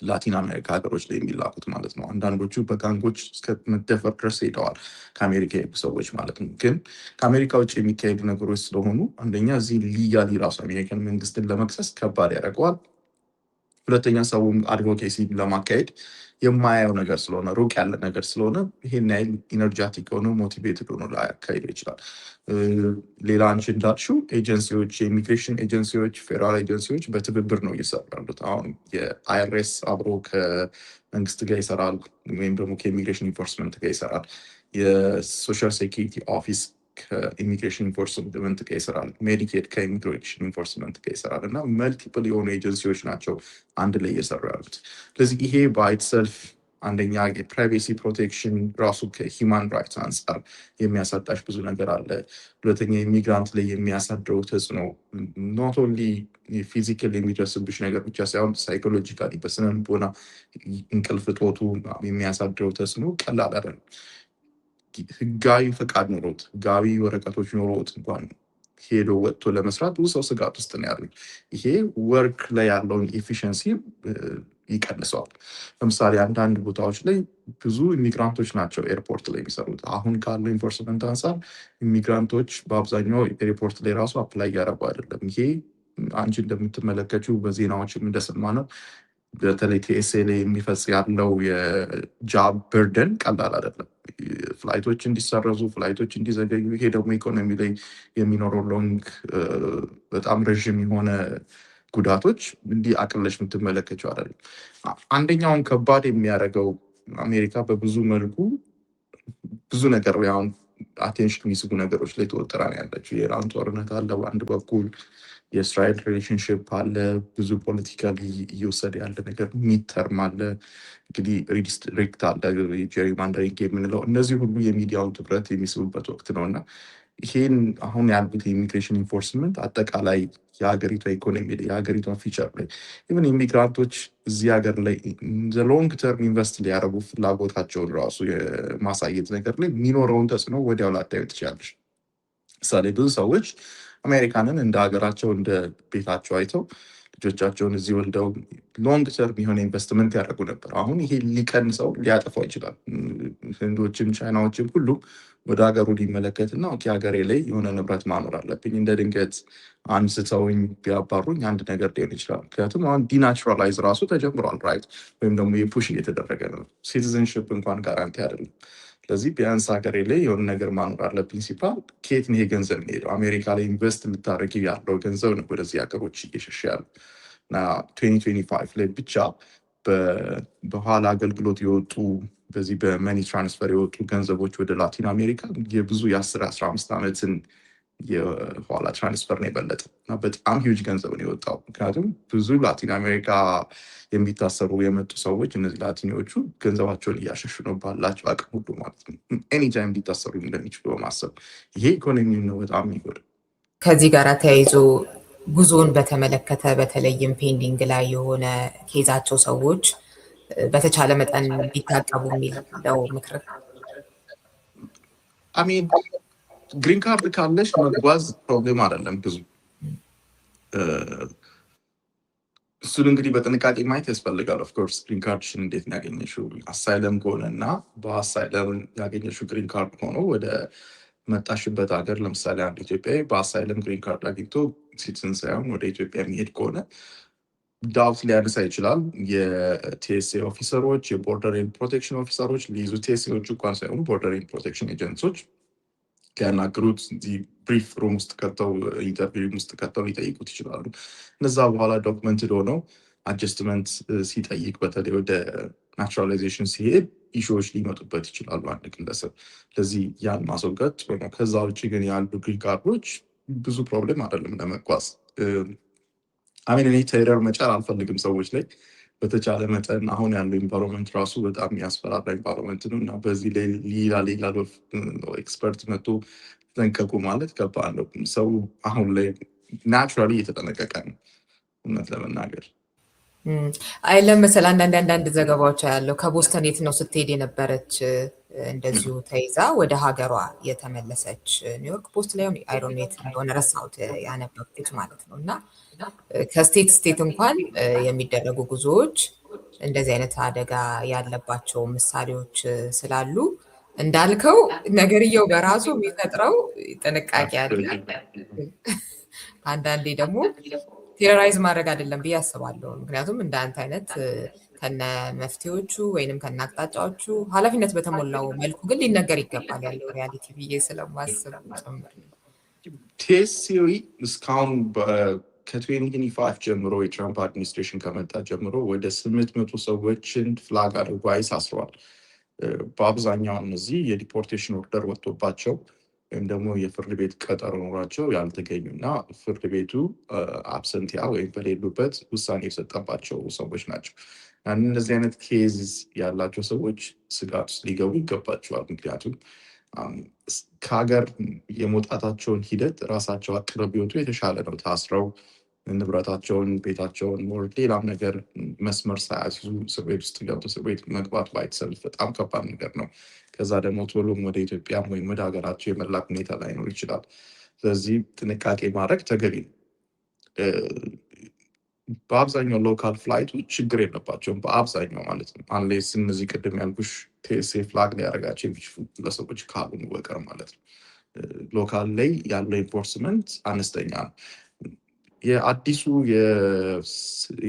ላቲን አሜሪካ ሀገሮች ላይ የሚላኩት ማለት ነው። አንዳንዶቹ በጋንጎች እስከ መደፈር ድረስ ሄደዋል፣ ከአሜሪካ የሄዱ ሰዎች ማለት ነው። ግን ከአሜሪካ ውጭ የሚካሄዱ ነገሮች ስለሆኑ አንደኛ እዚህ ሊጋሊ ራሱ አሜሪካን መንግስትን ለመክሰስ ከባድ ያደርገዋል። ሁለተኛ ሰውም አድቮኬሲ ለማካሄድ የማያየው ነገር ስለሆነ ሩቅ ያለ ነገር ስለሆነ ይሄን ያህል ኢነርጃቲክ ሆኖ ሞቲቬትድ ሆኖ ላያካሄድ ይችላል። ሌላ አንቺ እንዳልሽው ኤጀንሲዎች፣ የኢሚግሬሽን ኤጀንሲዎች፣ ፌዴራል ኤጀንሲዎች በትብብር ነው እየሰሩ ያሉት። አሁን የአይአርኤስ አብሮ ከመንግስት ጋር ይሰራል፣ ወይም ደግሞ ከኢሚግሬሽን ኢንፎርስመንት ጋር ይሰራል። የሶሻል ሴኪሪቲ ኦፊስ ከኢሚግሬሽን ኢንፎርስመንት ጋር ይሰራል። ሜዲኬድ ከኢሚግሬሽን ኢንፎርስመንት ጋር ይሰራል እና መልቲፕል የሆኑ ኤጀንሲዎች ናቸው አንድ ላይ እየሰሩ ያሉት። ስለዚህ ይሄ ባይትሰልፍ አንደኛ የፕራይቬሲ ፕሮቴክሽን ራሱ ከሂውማን ራይትስ አንጻር የሚያሳጣሽ ብዙ ነገር አለ። ሁለተኛ ኢሚግራንት ላይ የሚያሳድረው ተጽዕኖ ኖት ኦንሊ ፊዚካል የሚደርስብሽ ነገር ብቻ ሳይሆን ሳይኮሎጂካሊ በስነ ልቦና እንቅልፍ እጦቱ የሚያሳድረው ተጽዕኖ ቀላል አይደለም። ህጋዊ ፈቃድ ኖሮት ህጋዊ ወረቀቶች ኖሮት እንኳን ሄዶ ወጥቶ ለመስራት ብዙ ሰው ስጋት ውስጥ ነው ያለው። ይሄ ወርክ ላይ ያለውን ኤፊሽንሲ ይቀንሰዋል። ለምሳሌ አንዳንድ ቦታዎች ላይ ብዙ ኢሚግራንቶች ናቸው ኤርፖርት ላይ የሚሰሩት። አሁን ካለው ኢንፎርስመንት አንጻር ኢሚግራንቶች በአብዛኛው ኤርፖርት ላይ ራሱ አፕላይ እያደረጉ አይደለም። ይሄ አንቺ እንደምትመለከችው በዜናዎችም እንደሰማ ነው። በተለይ ቲኤስኤ ላይ የሚፈጽ ያለው የጃብ በርደን ቀላል አይደለም። ፍላይቶች እንዲሰረዙ፣ ፍላይቶች እንዲዘገዩ፣ ይሄ ደግሞ ኢኮኖሚ ላይ የሚኖረው ሎንግ በጣም ረዥም የሆነ ጉዳቶች እንዲህ አቅለሽ የምትመለከቸው አይደለም። አንደኛውን ከባድ የሚያደርገው አሜሪካ በብዙ መልኩ ብዙ ነገር ያሁን አቴንሽን የሚስቡ ነገሮች ላይ ተወጥራ ነው ያለችው። የኢራን ጦርነት አለ በአንድ በኩል፣ የእስራኤል ሪሌሽንሽፕ አለ፣ ብዙ ፖለቲካሊ እየወሰደ ያለ ነገር ሚድተርም አለ፣ እንግዲህ ሪዲስትሪክት አለ፣ ጀሪማንደሪንግ የምንለው እነዚህ ሁሉ የሚዲያውን ትኩረት የሚስቡበት ወቅት ነው እና ይሄን አሁን ያሉት የኢሚግሬሽን ኢንፎርስመንት አጠቃላይ የሀገሪቷ ኢኮኖሚ ላይ የሀገሪቷ ፊቸር ላይ ኢቨን ኢሚግራንቶች እዚህ ሀገር ላይ ሎንግ ተርም ኢንቨስት ሊያደርጉ ፍላጎታቸውን ራሱ የማሳየት ነገር ላይ የሚኖረውን ተጽዕኖ ወዲያው ላታዩ ትችላለች። ምሳሌ ብዙ ሰዎች አሜሪካንን እንደ ሀገራቸው እንደ ቤታቸው አይተው ልጆቻቸውን እዚህ ወልደው ሎንግ ተርም የሆነ ኢንቨስትመንት ያደርጉ ነበር። አሁን ይሄ ሊቀንሰው ሊያጠፋው ይችላል። ህንዶችም ቻይናዎችም ሁሉም ወደ ሀገሩ ሊመለከትና ሀገሬ ላይ የሆነ ንብረት ማኖር አለብኝ፣ እንደ ድንገት አንስተውኝ ቢያባሩኝ አንድ ነገር ሊሆን ይችላል። ምክንያቱም አሁን ዲናቹራላይዝ ራሱ ተጀምሯል፣ ራይት ወይም ደግሞ የፑሽ እየተደረገ ነው። ሲቲዝንሽፕ እንኳን ጋራንቲ አይደለም። ስለዚህ ቢያንስ ሀገሬ ላይ የሆነ ነገር ማኖር አለብኝ ሲባል ከየት ነው ይሄ ገንዘብ የሚሄደው? አሜሪካ ላይ ኢንቨስት ልታደርጊ ያለው ገንዘብ ነው ወደዚህ ሀገሮች እየሸሸ ያሉ እና 2025 ላይ ብቻ በኋላ አገልግሎት የወጡ በዚህ በመኒ ትራንስፈር የወጡ ገንዘቦች ወደ ላቲን አሜሪካ የብዙ የ10-15 ዓመትን የኋላ ትራንስፈር ነው የበለጠ እና በጣም ሂውጅ ገንዘብ ነው የወጣው። ምክንያቱም ብዙ ላቲን አሜሪካ የሚታሰሩ የመጡ ሰዎች እነዚህ ላቲኒዎቹ ገንዘባቸውን እያሸሹ ነው ባላቸው አቅም ሁሉ ማለት ነው፣ ኤኒታይም ሊታሰሩ እንደሚችሉ በማሰብ ይሄ ኢኮኖሚ ነው በጣም የሚጎዳ።
ከዚህ ጋር ተያይዞ ጉዞን በተመለከተ በተለይም ፔንዲንግ ላይ የሆነ ኬዛቸው ሰዎች በተቻለ መጠን ቢታቀቡ የሚለው ምክር
አሚን ግሪን ካርድ ካለሽ መጓዝ ፕሮብሌም አይደለም ብዙ። እሱን እንግዲህ በጥንቃቄ ማየት ያስፈልጋል። ኦፍኮርስ ግሪን ካርድሽን እንዴት ነው ያገኘሽው? አሳይለም ከሆነ እና በአሳይለም ያገኘሽው ግሪን ካርድ ሆኖ ወደ መጣሽበት ሀገር ለምሳሌ አንድ ኢትዮጵያዊ በአሳይለም ግሪን ካርድ አግኝቶ ሲቲዝን ሳይሆን ወደ ኢትዮጵያ የሚሄድ ከሆነ ዳውት ሊያነሳ ይችላል። የቲኤስኤ ኦፊሰሮች፣ የቦርደር ኤንድ ፕሮቴክሽን ኦፊሰሮች ሊይዙ ቲኤስኤዎች እንኳን ሳይሆኑ ቦርደር ኤንድ ፕሮቴክሽን ኤጀንቶች ሊያናግሩት ብሪፍ ሩም ውስጥ ከተው ኢንተርቪው ውስጥ ከተው ሊጠይቁት ይችላሉ። እነዛ በኋላ ዶክመንትድ ሆነው አጀስትመንት ሲጠይቅ በተለይ ወደ ናቹራላይዜሽን ሲሄድ ኢሹዎች ሊመጡበት ይችላሉ አንድ ግለሰብ። ስለዚህ ያን ማስወገድ ጥሩ ነው። ከዛ ውጭ ግን ያሉ ግሪን ካርዶች ብዙ ፕሮብሌም አይደለም ለመጓዝ። አሚን እኔ ቴረር መጫር አልፈልግም ሰዎች ላይ። በተቻለ መጠን አሁን ያለው ኢንቫይሮንመንት ራሱ በጣም የሚያስፈራራ ኢንቫይሮንመንት ነው እና በዚህ ላይ ሌላ ኤክስፐርት መጥቶ ተጠንቀቁ ማለት ከባድ ነው። ሰው አሁን ላይ ናቹራሊ እየተጠነቀቀ ነው እውነት ለመናገር።
አይለም መሰል አንዳንድ ዘገባዎች ያለው ከቦስተን የት ነው ስትሄድ የነበረች እንደዚሁ ተይዛ ወደ ሀገሯ የተመለሰች ኒውዮርክ ፖስት ላይ አይሮን የት እንደሆነ ረሳሁት ያነበብኩት ማለት ነው። እና ከስቴት ስቴት እንኳን የሚደረጉ ጉዞዎች እንደዚህ አይነት አደጋ ያለባቸው ምሳሌዎች ስላሉ እንዳልከው ነገርየው በራሱ የሚፈጥረው ጥንቃቄ አለ። አንዳንዴ ደግሞ ቴሮራይዝ ማድረግ አይደለም ብዬ አስባለሁ። ምክንያቱም እንደ አንተ አይነት ከነ መፍትሄዎቹ ወይንም ከነ አቅጣጫዎቹ ኃላፊነት በተሞላው መልኩ ግን ሊነገር ይገባል ያለው ሪያሊቲ ብዬ ስለማስብ ጭምር ነው።
ቴስሪ እስካሁን ከ2025 ጀምሮ የትራምፕ አድሚኒስትሬሽን ከመጣ ጀምሮ ወደ 800 ሰዎችን ፍላግ አድርጎ አይስ አስረዋል። በአብዛኛው እነዚህ የዲፖርቴሽን ኦርደር ወጥቶባቸው ወይም ደግሞ የፍርድ ቤት ቀጠሮ ኖሯቸው ያልተገኙ እና ፍርድ ቤቱ አብሰንቲያ ወይም በሌሉበት ውሳኔ የሰጠባቸው ሰዎች ናቸው። እነዚህ አይነት ኬዝ ያላቸው ሰዎች ስጋት ውስጥ ሊገቡ ይገባቸዋል። ምክንያቱም ከሀገር የመውጣታቸውን ሂደት ራሳቸው አቅርበው ቢወጡ የተሻለ ነው። ታስረው ንብረታቸውን፣ ቤታቸውን፣ ሌላም ነገር መስመር ሳያስይዙ እስር ቤት ውስጥ ገብቶ እስር ቤት መግባት ባይተሰልፍ በጣም ከባድ ነገር ነው። ከዛ ደግሞ ቶሎም ወደ ኢትዮጵያም ወይም ወደ ሀገራቸው የመላክ ሁኔታ ላይኖር ይችላል። ስለዚህ ጥንቃቄ ማድረግ ተገቢ ነው። በአብዛኛው ሎካል ፍላይቶች ችግር የለባቸውም፣ በአብዛኛው ማለት ነው። አንሌስ እነዚህ ቅድም ያልኩሽ ቲኤስኤ ፍላግ ሊያደርጋቸው የሚችሉ ግለሰቦች ካሉን በቀር ማለት ነው። ሎካል ላይ ያለው ኢንፎርስመንት አነስተኛ ነው። የአዲሱ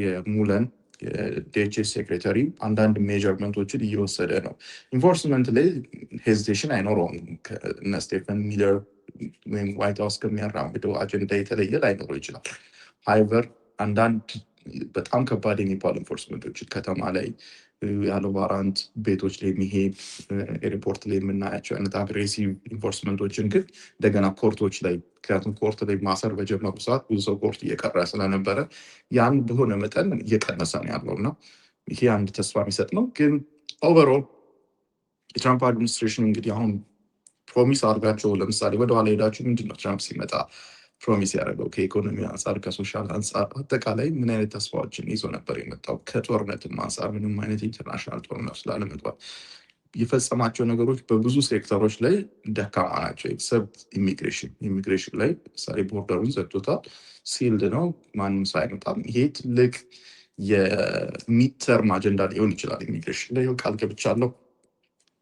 የሙለን የዲኤችኤስ ሴክሬታሪ አንዳንድ ሜጀርመንቶችን እየወሰደ ነው። ኢንፎርስመንት ላይ ሄዚቴሽን አይኖረውም። እነ ስቴፈን ሚለር ወይም ዋይት ሀውስ ከሚያራምደው አጀንዳ የተለየ ላይኖረው ይችላል። ሃይቨር አንዳንድ በጣም ከባድ የሚባሉ ኢንፎርስመንቶችን ከተማ ላይ ያለ ዋራንት ቤቶች ላይ የሚሄድ ኤርፖርት ላይ የምናያቸው አይነት አግሬሲቭ ኢንፎርስመንቶችን ግን እንደገና ኮርቶች ላይ ምክንያቱም ኮርት ላይ ማሰር በጀመሩ ሰዓት ብዙ ሰው ኮርት እየቀረ ስለነበረ ያን በሆነ መጠን እየቀነሰ ነው ያለው እና ይሄ አንድ ተስፋ የሚሰጥ ነው። ግን ኦቨርኦል የትራምፕ አድሚኒስትሬሽን እንግዲህ አሁን ፕሮሚስ አድርጋቸው ለምሳሌ ወደኋላ ሄዳችሁ ምንድነው ትራምፕ ሲመጣ ፕሮሚስ ያደረገው ከኢኮኖሚ አንጻር ከሶሻል አንጻር አጠቃላይ ምን አይነት ተስፋዎችን ይዞ ነበር የመጣው? ከጦርነትም አንጻር ምንም አይነት ኢንተርናሽናል ጦርነት ስላለመግባት የፈጸማቸው ነገሮች በብዙ ሴክተሮች ላይ ደካማ ናቸው። ኤክሰፕት ኢሚግሬሽን ላይ ምሳሌ ቦርደሩን ዘግቶታል፣ ሲልድ ነው፣ ማንም ሰው አይመጣም። ይሄ ትልቅ የሚድተርም አጀንዳ ሊሆን ይችላል። ኢሚግሬሽን ላይ ቃል ገብቻለሁ፣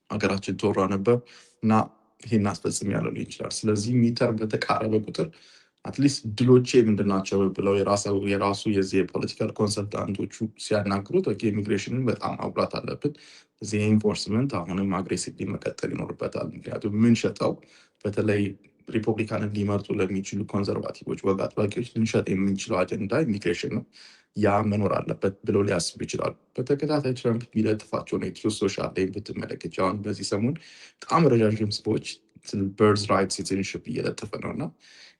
ሀገራችን ተወራ ነበር እና ይሄን አስፈጽም ያለው ሊሆን ይችላል። ስለዚህ ሚድተርም በተቃረበ ቁጥር አትሊስት ድሎቼ ምንድናቸው ብለው የራሱ የዚህ የፖለቲካል ኮንሰልታንቶቹ ሲያናግሩት ኢሚግሬሽንን በጣም ማጉላት አለብን። እዚህ ኢንፎርስመንት አሁንም አግሬሲቭሊ መቀጠል ይኖርበታል። ምክንያቱም የምንሸጠው በተለይ ሪፐብሊካንን ሊመርጡ ለሚችሉ ኮንዘርቫቲቮች፣ ወግ አጥባቂዎች ልንሸጥ የምንችለው አጀንዳ ኢሚግሬሽን ነው። ያ መኖር አለበት ብለው ሊያስቡ ይችላሉ። በተከታታይ ትራምፕ የሚለጥፋቸውን የትሩዝ ሶሻል ላይ ብትመለከች አሁን በዚህ ሰሞን በጣም ረዣዥም ሰዎች በርዝ ራይት ሲቲዝንሽፕ እየለጠፈ ነው እና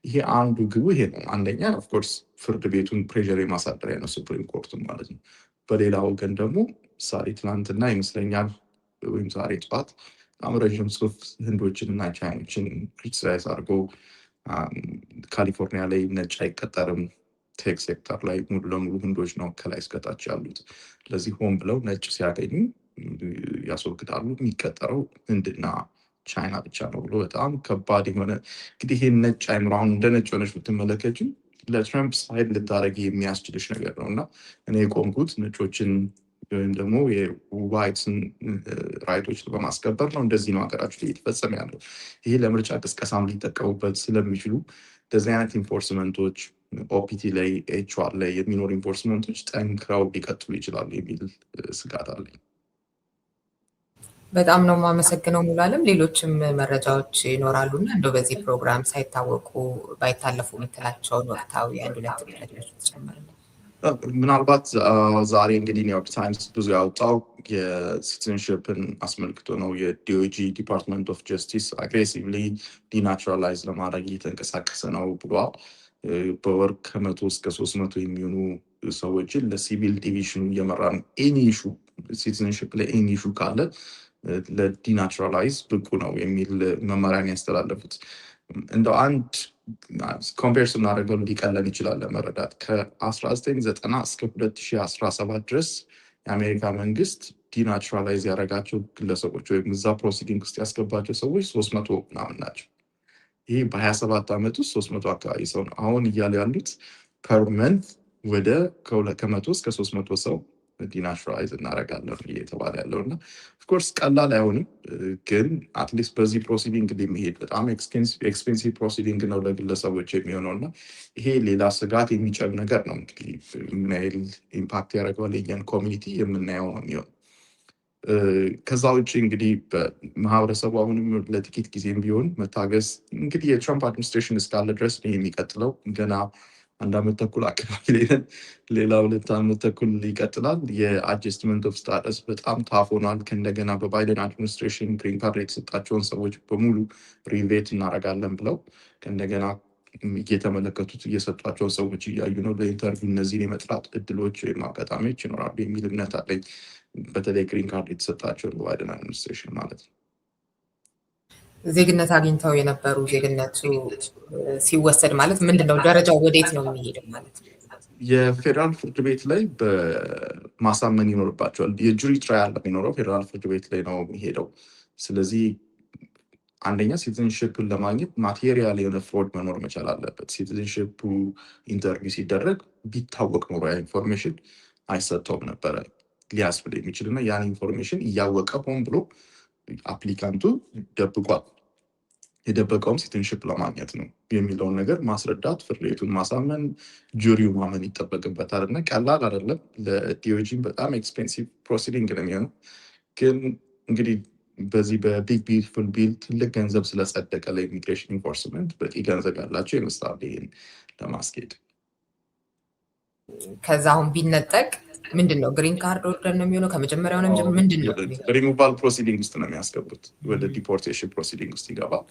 ይሄ አንዱ ግቡ ይሄ ነው። አንደኛ ኦፍኮርስ ፍርድ ቤቱን ፕሬዠር የማሳደሪያ ነው፣ ሱፕሪም ኮርቱን ማለት ነው። በሌላ ወገን ደግሞ ምሳሌ ትናንትና ይመስለኛል ወይም ዛሬ ጠዋት በጣም ረዥም ጽሁፍ ህንዶችን እና ቻይኖችን ክሪቲሳይዝ አድርጎ ካሊፎርኒያ ላይ ነጭ አይቀጠርም ቴክ ሴክተር ላይ ሙሉ ለሙሉ ህንዶች ነው ከላይ እስከታች ያሉት። ለዚህ ሆን ብለው ነጭ ሲያገኙ ያስወግዳሉ። የሚቀጠረው ህንድና ቻይና ብቻ ነው ብሎ በጣም ከባድ የሆነ እንግዲህ ይሄን ነጭ አይምሮ አሁን እንደ ነጭ ሆነች ብትመለከች ለትራምፕ ሳይድ ልታደረግ የሚያስችልሽ ነገር ነው እና እኔ የቆምኩት ነጮችን ወይም ደግሞ የዋይትስን ራይቶች በማስከበር ነው። እንደዚህ ነው ሀገራችን ላይ እየተፈጸመ ያለው። ይሄ ለምርጫ ቅስቀሳም ሊጠቀሙበት ስለሚችሉ እንደዚህ አይነት ኢንፎርስመንቶች ኦፒቲ ላይ ኤችአር ላይ የሚኖሩ ኢንፎርስመንቶች ጠንክረው ሊቀጥሉ ይችላሉ የሚል ስጋት አለኝ።
በጣም ነው የማመሰግነው ሙሉዓለም። ሌሎችም መረጃዎች ይኖራሉ እና እንደው በዚህ ፕሮግራም ሳይታወቁ ባይታለፉ የምትላቸውን ወቅታዊ አንድ ሁለት መረጃዎች ትጨምራለህ?
ምናልባት ዛሬ እንግዲህ ኒውዮርክ ታይምስ ብዙ ያወጣው የሲቲዝንሽፕን አስመልክቶ ነው። የዲኦጂ ዲፓርትመንት ኦፍ ጀስቲስ አግሬሲቭሊ ዲናቹራላይዝ ለማድረግ እየተንቀሳቀሰ ነው ብሏል። በወር ከ100 እስከ 300 የሚሆኑ ሰዎችን ለሲቪል ዲቪዥኑ እየመራ ነው። ኤኒ ኢሹ ሲቲዝንሽፕ ላይ ኤኒ ኢሹ ካለ ለዲናቹራላይዝ ብቁ ነው የሚል መመሪያን ያስተላለፉት። እንደው አንድ ኮምፔር ስናደርገው ሊቀለን ይችላል ለመረዳት። ከ1990 እስከ 2017 ድረስ የአሜሪካ መንግስት ዲናቹራላይዝ ያደረጋቸው ግለሰቦች ወይም እዛ ፕሮሲዲንግ ውስጥ ያስገባቸው ሰዎች 300 ምናምን ናቸው። ይሄ በ27 ዓመት ውስጥ 300 አካባቢ ሰው ነው። አሁን እያሉ ያሉት ፐርመንት ወደ ከ100 እስከ 300 ሰው ዲናቹራላይዝ እናደርጋለን እየተባለ ያለው እና ኦፍኮርስ ቀላል አይሆንም፣ ግን አትሊስት በዚህ ፕሮሲዲንግ የሚሄድ በጣም ኤክስፔንሲቭ ፕሮሲዲንግ ነው ለግለሰቦች የሚሆነው እና ይሄ ሌላ ስጋት የሚጨብ ነገር ነው። እንግዲህ ምን ያህል ኢምፓክት ያደርገዋል የኛን ኮሚኒቲ የምናየው ነው የሚሆን። ከዛ ውጭ እንግዲህ በማህበረሰቡ አሁንም ለጥቂት ጊዜም ቢሆን መታገስ እንግዲህ የትራምፕ አድሚኒስትሬሽን እስካለ ድረስ ነው የሚቀጥለው። ገና 1 ዓመት ተኩል አካባቢ ላይ ነን። ሌላ 2 ዓመት ተኩል ይቀጥላል። የአጀስትመንት ኦፍ ስታተስ በጣም ታፍ ሆኗል። ከእንደገና በባይደን አድሚኒስትሬሽን ግሪን ካርድ የተሰጣቸውን ሰዎች በሙሉ ሪቬት እናደርጋለን ብለው ከእንደገና እየተመለከቱት እየሰጧቸውን ሰዎች እያዩ ነው። ለኢንተርቪው እነዚህን የመጥራት እድሎች ወይም አጋጣሚዎች ይኖራሉ የሚል እምነት አለኝ። በተለይ ግሪን ካርድ የተሰጣቸውን በባይደን አድሚኒስትሬሽን ማለት ነው።
ዜግነት አግኝተው የነበሩ ዜግነቱ ሲወሰድ ማለት ምንድነው? ደረጃው ወዴት ነው የሚሄደው ማለት ነው?
የፌዴራል ፍርድ ቤት ላይ በማሳመን ይኖርባቸዋል። የጁሪ ትራያል የሚኖረው ፌዴራል ፍርድ ቤት ላይ ነው የሚሄደው። ስለዚህ አንደኛ ሲቲዝንሽፕን ለማግኘት ማቴሪያል የሆነ ፍሮድ መኖር መቻል አለበት። ሲቲዝንሽፑ ኢንተርቪው ሲደረግ ቢታወቅ ኖሮ ያ ኢንፎርሜሽን አይሰጠውም ነበረ ሊያስብል የሚችል እና ያን ኢንፎርሜሽን እያወቀ ሆን ብሎ አፕሊካንቱ ደብቋል። የደበቀውም ሲቲዝንሽፕ ለማግኘት ነው የሚለውን ነገር ማስረዳት፣ ፍርድ ቤቱን ማሳመን፣ ጁሪው ማመን ይጠበቅበታል እና ቀላል አይደለም። ለዲኦጂም በጣም ኤክስፔንሲቭ ፕሮሲዲንግ ነው የሚሆነው። ግን እንግዲህ በዚህ በቢግ ቢዩቲፉል ቢል ትልቅ ገንዘብ ስለጸደቀ ለኢሚግሬሽን ኢንፎርስመንት በቂ ገንዘብ ያላቸው ይመስላል ይህን ለማስኬድ።
ከዛ አሁን ቢነጠቅ ምንድን ነው ግሪን ካርድ ኦርደር ነው የሚሆነው? ከመጀመሪያው ነው ምንድን ነው?
ሪሙቫል ፕሮሲዲንግ ውስጥ ነው የሚያስገቡት። ወደ ዲፖርቴሽን ፕሮሲዲንግ ውስጥ ይገባል።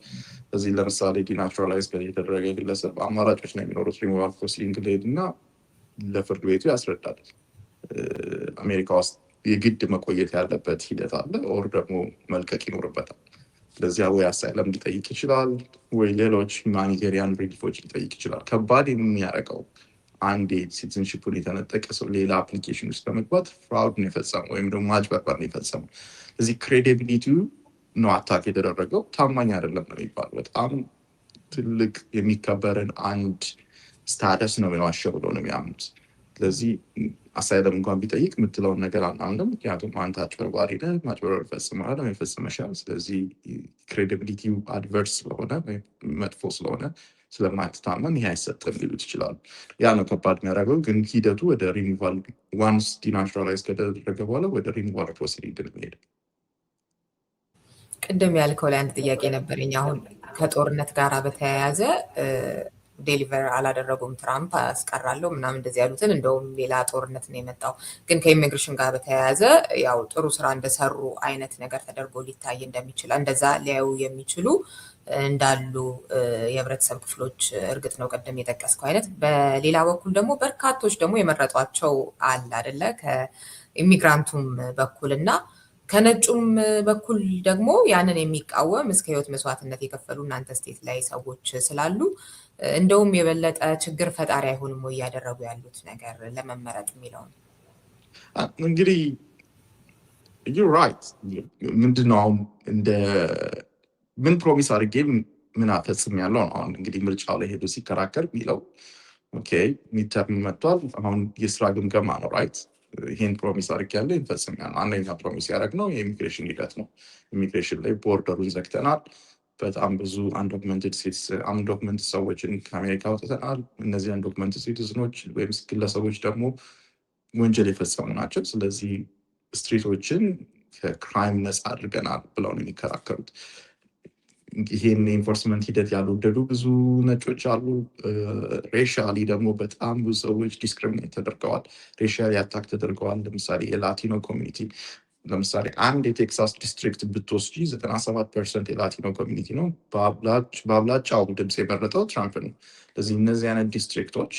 እዚህ ለምሳሌ ዲናቹራላይዝ የተደረገ ግለሰብ አማራጮች ነው የሚኖሩት። ሪሙቫል ፕሮሲዲንግ ሊሄድ እና ለፍርድ ቤቱ ያስረዳል። አሜሪካ ውስጥ የግድ መቆየት ያለበት ሂደት አለ፣ ኦር ደግሞ መልቀቅ ይኖርበታል። ለዚያ ወይ አሳይለም ሊጠይቅ ይችላል፣ ወይ ሌሎች ሁማኒቴሪያን ሪሊፎች ሊጠይቅ ይችላል። ከባድ የሚያደርገው አንድ ሲቲዝንሽፑን የተነጠቀ ሰው ሌላ አፕሊኬሽን ውስጥ በመግባት ፍራውድ ነው የፈጸመው ወይም ደግሞ ማጭበርበር ነው የፈጸመው። ስለዚህ ክሬዲቢሊቲው ነው አታክ የተደረገው፣ ታማኝ አይደለም ነው የሚባለው። በጣም ትልቅ የሚከበርን አንድ ስታተስ ነው የዋሸው ብሎ ነው የሚያምኑት። ስለዚህ አሳይለም እንኳን ቢጠይቅ የምትለውን ነገር አናምንም። ምክንያቱም አንተ አጭበርባሪ ነህ፣ ማጭበርበር ፈጽመሃል ወይም ፈጽመሻል። ስለዚህ ክሬዲቢሊቲው አድቨርስ ስለሆነ ወይም መጥፎ ስለሆነ ስለማትታመን ይህ አይሰጥም ሊሉት ይችላሉ። ያ ነው ከባድ የሚያደርገው። ግን ሂደቱ ወደ ሪሙቫል ዋንስ ዲናቹራላይዝ ከደረገ በኋላ ወደ ሪሙቫል ፕሮሲዲንግ የሚሄድ
ቅድም ያልከው ላይ አንድ ጥያቄ ነበረኝ። አሁን ከጦርነት ጋር በተያያዘ ዴሊቨር አላደረጉም ትራምፕ አስቀራለሁ ምናምን እንደዚህ ያሉትን፣ እንደውም ሌላ ጦርነት ነው የመጣው። ግን ከኢሚግሬሽን ጋር በተያያዘ ያው ጥሩ ስራ እንደሰሩ አይነት ነገር ተደርጎ ሊታይ እንደሚችል እንደዛ ሊያዩ የሚችሉ እንዳሉ የህብረተሰብ ክፍሎች እርግጥ ነው ቅድም የጠቀስከው አይነት። በሌላ በኩል ደግሞ በርካቶች ደግሞ የመረጧቸው አለ አይደለ ከኢሚግራንቱም በኩል እና ከነጩም በኩል ደግሞ ያንን የሚቃወም እስከ ህይወት መስዋዕትነት የከፈሉ እናንተ ስቴት ላይ ሰዎች ስላሉ እንደውም የበለጠ ችግር ፈጣሪ አይሆንም ወይ እያደረጉ ያሉት ነገር ለመመረጥ የሚለው ነው።
እንግዲህ you're right ምንድነው አሁን እንደ ምን ፕሮሚስ አድርጌ ምን አፈጽም ያለው ነው። አሁን እንግዲህ ምርጫው ላይ ሄዶ ሲከራከር የሚለው ኦኬ ሚድተርም መጥቷል፣ አሁን የስራ ግምገማ ነው ራይት። ይሄን ፕሮሚስ አድርጌያለሁ ይፈጽማል። አንደኛ ፕሮሚስ ያደረግነው የኢሚግሬሽን ሂደት ነው። ኢሚግሬሽን ላይ ቦርደሩን ዘግተናል። በጣም ብዙ አንዶክመንት ሰዎችን ከአሜሪካ አውጥተናል። እነዚህ አንዶክመንት ሲቲዝኖች ወይም ግለሰቦች ደግሞ ወንጀል የፈጸሙ ናቸው። ስለዚህ ስትሪቶችን ከክራይም ነፃ አድርገናል ብለው ነው የሚከራከሩት። ይሄን የኢንፎርስመንት ሂደት ያልወደዱ ብዙ ነጮች አሉ። ሬሻሊ ደግሞ በጣም ብዙ ሰዎች ዲስክሪሚኔት ተደርገዋል። ሬሻሊ አታክ ተደርገዋል። ለምሳሌ የላቲኖ ኮሚኒቲ ለምሳሌ አንድ የቴክሳስ ዲስትሪክት ብትወስጂ 97% የላቲኖ ኮሚኒቲ ነው። በአብላጫው ድምፅ የመረጠው ትራምፕ ነው። ስለዚህ እነዚህ አይነት ዲስትሪክቶች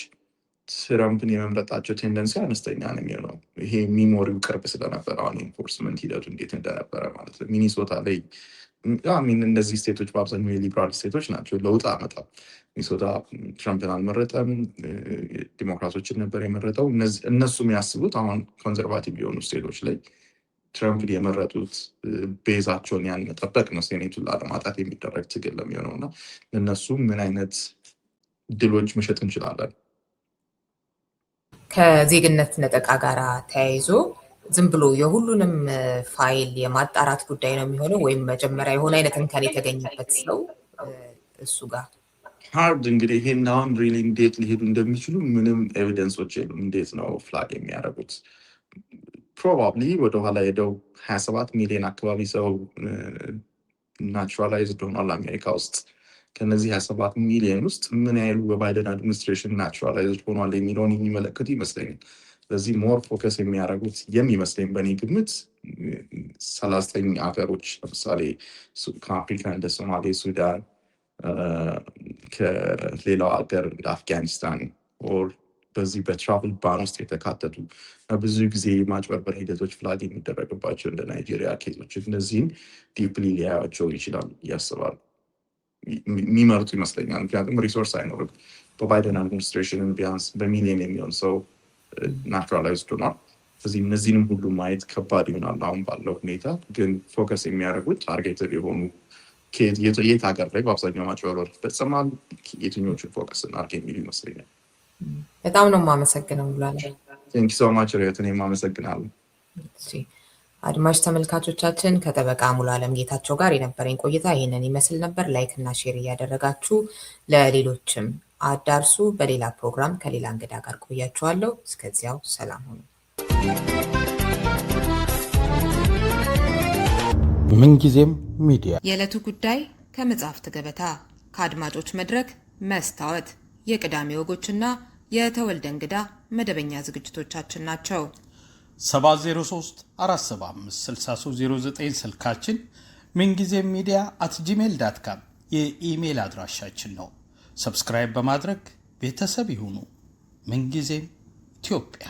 ትራምፕን የመምረጣቸው ቴንደንሲ አነስተኛ ነው የሚሆነው። ይሄ ሚሞሪው ቅርብ ስለነበረ አሁን ኢንፎርስመንት ሂደቱ እንዴት እንደነበረ ማለት ነው። ሚኒሶታ ላይ እነዚህ ስቴቶች በአብዛኛው የሊበራል ስቴቶች ናቸው። ለውጥ አመጣው። ሚኒሶታ ትራምፕን አልመረጠም፣ ዲሞክራቶችን ነበር የመረጠው። እነሱ የሚያስቡት አሁን ኮንዘርቫቲቭ የሆኑ ስቴቶች ላይ ትራምፕን የመረጡት ቤዛቸውን ያን መጠበቅ ነው። ሴኔቱን ላለማጣት የሚደረግ ትግል ለሚሆነው እና ለእነሱ ምን አይነት ድሎች መሸጥ እንችላለን።
ከዜግነት ነጠቃ ጋር ተያይዞ ዝም ብሎ የሁሉንም ፋይል የማጣራት ጉዳይ ነው የሚሆነው ወይም መጀመሪያ የሆነ አይነት እንከን የተገኘበት ሰው እሱ ጋር
ሃርድ እንግዲህ ይሄን አሁን ሪሊ እንዴት ሊሄዱ እንደሚችሉ ምንም ኤቪደንሶች የሉም። እንዴት ነው ፍላግ የሚያደርጉት? ፕሮባብሊ ወደኋላ ሄደው 27 ሚሊዮን አካባቢ ሰው ናቹራላይዝድ ሆኗል አሜሪካ ውስጥ። ከነዚህ 27 ሚሊዮን ውስጥ ምን ያህሉ በባይደን አድሚኒስትሬሽን ናቹራላይዝድ ሆኗል የሚለውን የሚመለከቱ ይመስለኛል። ስለዚህ ሞር ፎከስ የሚያደርጉት የሚመስለኝ በእኔ ግምት 39 ሀገሮች ለምሳሌ ከአፍሪካ እንደ ሶማሌ፣ ሱዳን፣ ከሌላው ሀገር እንደ አፍጋኒስታን ኦር በዚህ በትራቭል ባን ውስጥ የተካተቱ ብዙ ጊዜ ማጭበርበር ሂደቶች ፍላግ የሚደረግባቸው እንደ ናይጄሪያ ኬዞች እነዚህን ዲፕሊ ሊያያቸው ይችላሉ እያስባሉ የሚመርጡ ይመስለኛል። ምክንያቱም ሪሶርስ አይኖርም። በባይደን አድሚኒስትሬሽን ቢያንስ በሚሊዮን የሚሆን ሰው ናቹራላይዝድ ሆኗል። ስለዚህ እነዚህንም ሁሉ ማየት ከባድ ይሆናል አሁን ባለው ሁኔታ። ግን ፎከስ የሚያደርጉት ታርጌትድ የሆኑ የት ሀገር ላይ በአብዛኛው ማጭበርበር ይፈጸማል፣ የትኞቹን ፎከስ እናድርግ የሚሉ ይመስለኛል።
በጣም ነው የማመሰግነው ብሏል።
ቴንክ ሶ ማች ሪዮትን የማመሰግናለሁ።
አድማጭ ተመልካቾቻችን ከጠበቃ ሙሉዓለም ጌታቸው ጋር የነበረኝ ቆይታ ይህንን ይመስል ነበር። ላይክ እና ሼር እያደረጋችሁ ለሌሎችም አዳርሱ። በሌላ ፕሮግራም ከሌላ እንግዳ ጋር ቆያችኋለሁ። እስከዚያው ሰላም ሁኑ።
ምንጊዜም ሚዲያ
የዕለቱ ጉዳይ ከመጽሐፍት ገበታ፣ ከአድማጮች መድረክ መስታወት፣ የቅዳሜ ወጎችና የተወልደ እንግዳ መደበኛ ዝግጅቶቻችን ናቸው።
703 475 6309 ስልካችን፣ ምንጊዜም ሚዲያ @gmail.com የኢሜይል አድራሻችን ነው። ሰብስክራይብ በማድረግ ቤተሰብ ይሁኑ። ምንጊዜም ኢትዮጵያ